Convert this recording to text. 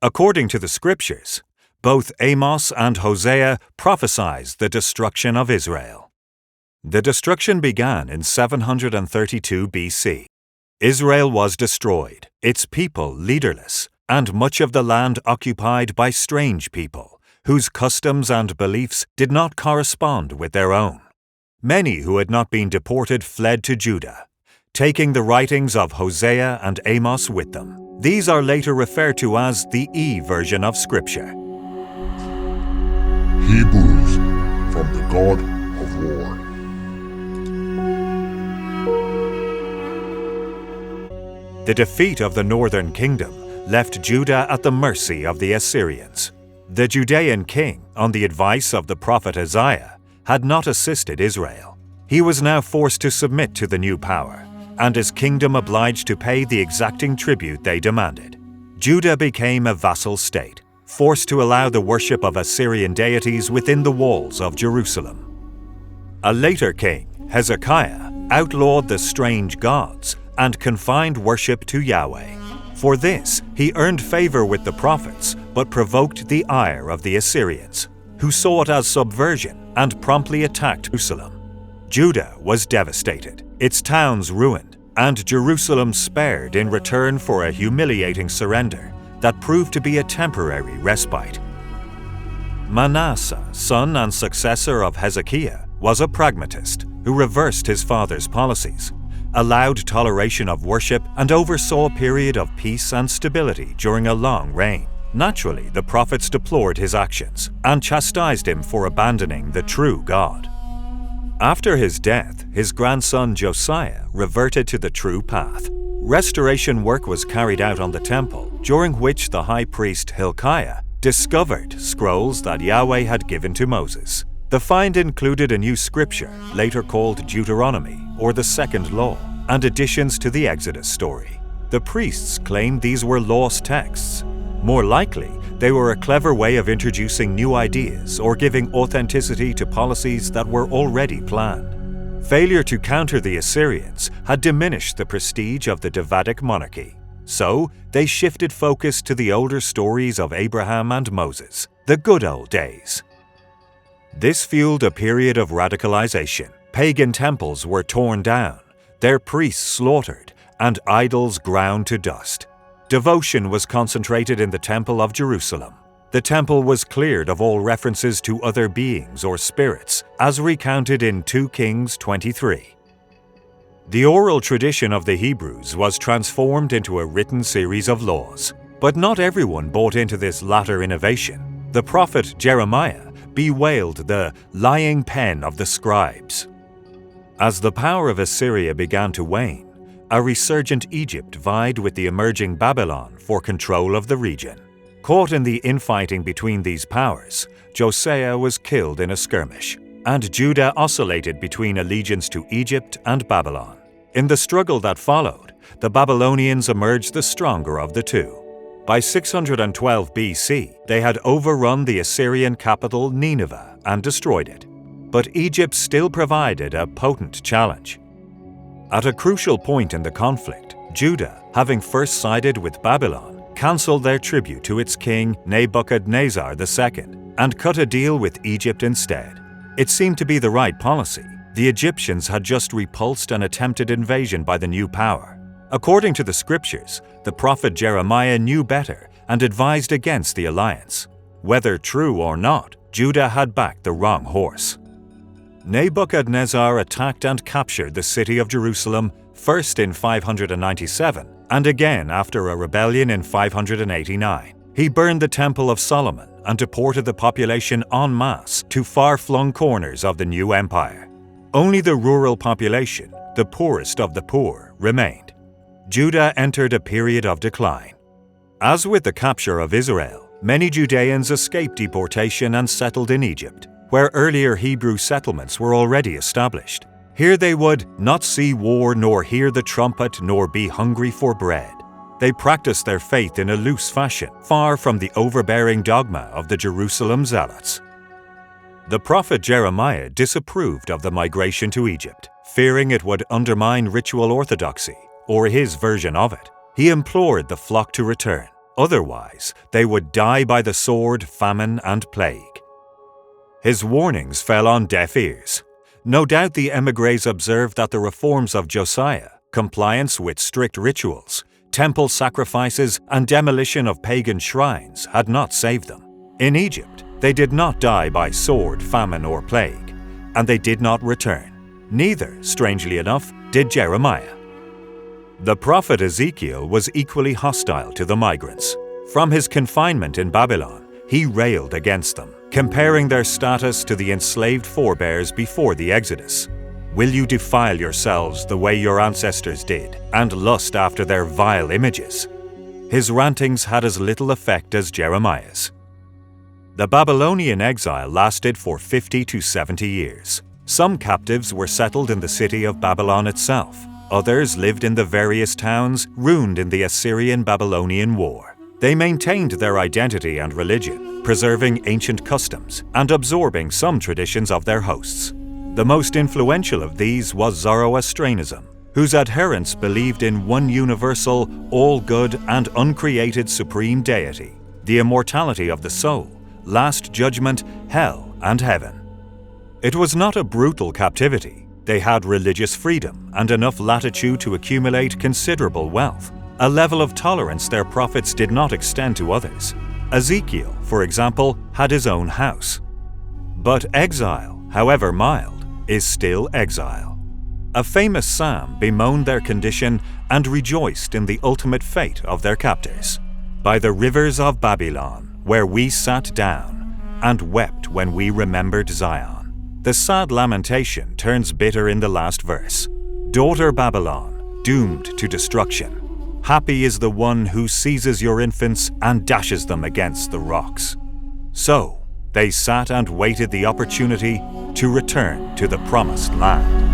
According to the scriptures, both Amos and Hosea prophesied the destruction of Israel. The destruction began in 732 BC. Israel was destroyed, its people leaderless, and much of the land occupied by strange people, whose customs and beliefs did not correspond with their own. Many who had not been deported fled to Judah, taking the writings of Hosea and Amos with them. These are later referred to as the E version of Scripture. Hebrews from the God of War. The defeat of the northern kingdom left Judah at the mercy of the Assyrians. The Judean king, on the advice of the prophet Isaiah, had not assisted Israel. He was now forced to submit to the new power, and his kingdom obliged to pay the exacting tribute they demanded. Judah became a vassal state, forced to allow the worship of Assyrian deities within the walls of Jerusalem. A later king, Hezekiah, outlawed the strange gods and confined worship to Yahweh. For this, he earned favor with the prophets, but provoked the ire of the Assyrians, who saw it as subversion and promptly attacked Jerusalem. Judah was devastated, its towns ruined, and Jerusalem spared in return for a humiliating surrender that proved to be a temporary respite. Manasseh, son and successor of Hezekiah, was a pragmatist who reversed his father's policies, allowed toleration of worship, and oversaw a period of peace and stability during a long reign. Naturally, the prophets deplored his actions and chastised him for abandoning the true God. After his death, his grandson Josiah reverted to the true path. Restoration work was carried out on the temple, during which the high priest Hilkiah discovered scrolls that Yahweh had given to Moses. The find included a new scripture, later called Deuteronomy, or the Second Law, and additions to the Exodus story. The priests claimed these were lost texts. More likely, they were a clever way of introducing new ideas or giving authenticity to policies that were already planned. Failure to counter the Assyrians had diminished the prestige of the Davidic monarchy. So, they shifted focus to the older stories of Abraham and Moses, the good old days. This fueled a period of radicalization. Pagan temples were torn down, their priests slaughtered, and idols ground to dust. Devotion was concentrated in the Temple of Jerusalem. The temple was cleared of all references to other beings or spirits, as recounted in 2 Kings 23. The oral tradition of the Hebrews was transformed into a written series of laws. But not everyone bought into this latter innovation. The prophet Jeremiah bewailed the lying pen of the scribes. As the power of Assyria began to wane, a resurgent Egypt vied with the emerging Babylon for control of the region. Caught in the infighting between these powers, Josiah was killed in a skirmish, and Judah oscillated between allegiance to Egypt and Babylon. In the struggle that followed, the Babylonians emerged the stronger of the two. By 612 BC, they had overrun the Assyrian capital Nineveh and destroyed it. But Egypt still provided a potent challenge. At a crucial point in the conflict, Judah, having first sided with Babylon, cancelled their tribute to its king Nebuchadnezzar II and cut a deal with Egypt instead. It seemed to be the right policy. The Egyptians had just repulsed an attempted invasion by the new power. According to the scriptures, the prophet Jeremiah knew better and advised against the alliance. Whether true or not, Judah had backed the wrong horse. Nebuchadnezzar attacked and captured the city of Jerusalem first in 597 and again after a rebellion in 589. He burned the Temple of Solomon and deported the population en masse to far-flung corners of the new empire. Only the rural population, the poorest of the poor, remained. Judah entered a period of decline. As with the capture of Israel, many Judeans escaped deportation and settled in Egypt, where earlier Hebrew settlements were already established. Here they would not see war nor hear the trumpet nor be hungry for bread. They practiced their faith in a loose fashion, far from the overbearing dogma of the Jerusalem zealots. The prophet Jeremiah disapproved of the migration to Egypt, fearing it would undermine ritual orthodoxy, or his version of it. He implored the flock to return. Otherwise, they would die by the sword, famine, and plague. His warnings fell on deaf ears. No doubt the émigrés observed that the reforms of Josiah, compliance with strict rituals, temple sacrifices, and demolition of pagan shrines had not saved them. In Egypt, they did not die by sword, famine, or plague, and they did not return. Neither, strangely enough, did Jeremiah. The prophet Ezekiel was equally hostile to the migrants. From his confinement in Babylon, he railed against them, comparing their status to the enslaved forebears before the Exodus. Will you defile yourselves the way your ancestors did, and lust after their vile images? His rantings had as little effect as Jeremiah's. The Babylonian exile lasted for 50 to 70 years. Some captives were settled in the city of Babylon itself. Others lived in the various towns ruined in the Assyrian-Babylonian War. They maintained their identity and religion, preserving ancient customs and absorbing some traditions of their hosts. The most influential of these was Zoroastrianism, whose adherents believed in one universal, all-good and uncreated supreme deity, the immortality of the soul, last judgment, hell, and heaven. It was not a brutal captivity. They had religious freedom and enough latitude to accumulate considerable wealth, a level of tolerance their prophets did not extend to others. Ezekiel, for example, had his own house. But exile, however mild, is still exile. A famous psalm bemoaned their condition and rejoiced in the ultimate fate of their captors. By the rivers of Babylon, where we sat down, and wept when we remembered Zion. The sad lamentation turns bitter in the last verse. Daughter Babylon, doomed to destruction. Happy is the one who seizes your infants and dashes them against the rocks. So, they sat and waited the opportunity to return to the promised land.